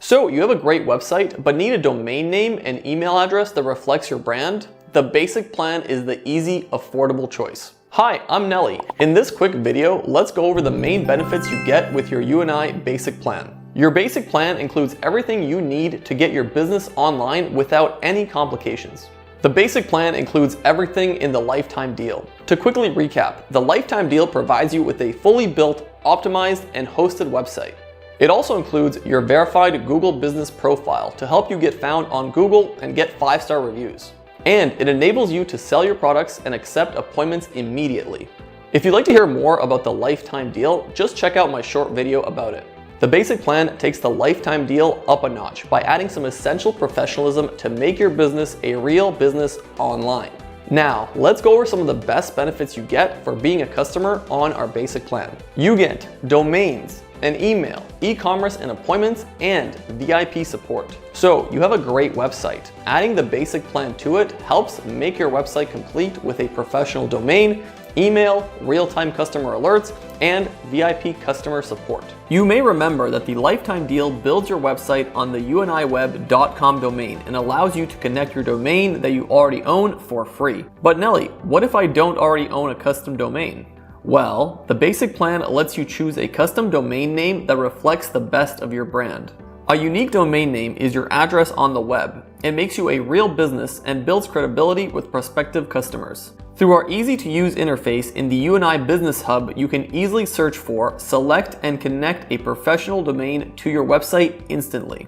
So you have a great website, but need a domain name and email address that reflects your brand? The basic plan is the easy, affordable choice. Hi, I'm Nelly. In this quick video, let's go over the main benefits you get with your UENI basic plan. Your basic plan includes everything you need to get your business online without any complications. The basic plan includes everything in the lifetime deal. To quickly recap, the lifetime deal provides you with a fully built, optimized, and hosted website. It also includes your verified Google business profile to help you get found on Google and get 5-star reviews. And it enables you to sell your products and accept appointments immediately. If you'd like to hear more about the lifetime deal, just check out my short video about it. The basic plan takes the lifetime deal up a notch by adding some essential professionalism to make your business a real business online. Now, let's go over some of the best benefits you get for being a customer on our basic plan. You get domains, an email, e-commerce and appointments, and VIP support. So you have a great website. Adding the basic plan to it helps make your website complete with a professional domain, email, real-time customer alerts, and VIP customer support. You may remember that the lifetime deal builds your website on the UNIWeb.com domain and allows you to connect your domain that you already own for free. But Nelly, what if I don't already own a custom domain? Well, the basic plan lets you choose a custom domain name that reflects the best of your brand. A unique domain name is your address on the web. It makes you a real business and builds credibility with prospective customers. Through our easy-to-use interface in the UENI Business Hub, you can easily search for, select, and connect a professional domain to your website instantly.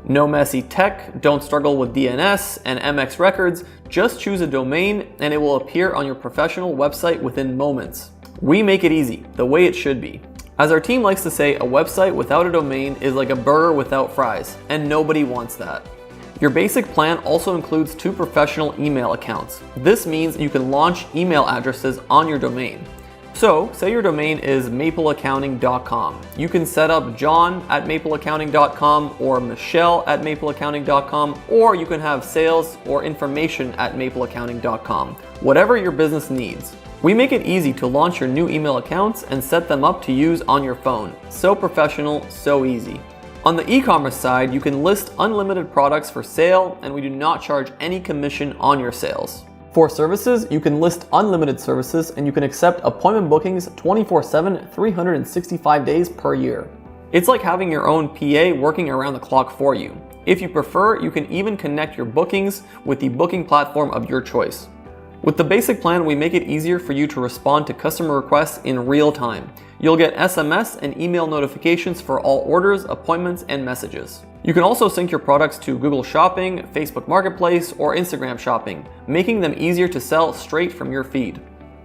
No messy tech, don't struggle with DNS and MX records, just choose a domain and it will appear on your professional website within moments. We make it easy, the way it should be. As our team likes to say, a website without a domain is like a burger without fries, and nobody wants that. Your basic plan also includes 2 professional email accounts. This means you can launch email addresses on your domain. So, say your domain is mapleaccounting.com. You can set up john@mapleaccounting.com or michelle@mapleaccounting.com, or you can have sales or information@mapleaccounting.com, whatever your business needs. We make it easy to launch your new email accounts and set them up to use on your phone. So professional, so easy. On the e-commerce side, you can list unlimited products for sale, and we do not charge any commission on your sales. For services, you can list unlimited services, and you can accept appointment bookings 24/7, 365 days per year. It's like having your own PA working around the clock for you. If you prefer, you can even connect your bookings with the booking platform of your choice. With the basic plan, we make it easier for you to respond to customer requests in real time. You'll get SMS and email notifications for all orders, appointments, and messages. You can also sync your products to Google Shopping, Facebook Marketplace, or Instagram Shopping, making them easier to sell straight from your feed.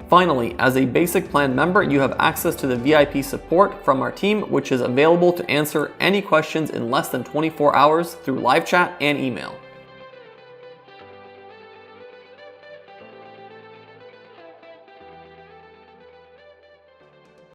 Finally, as a basic plan member, you have access to the VIP support from our team, which is available to answer any questions in less than 24 hours through live chat and email.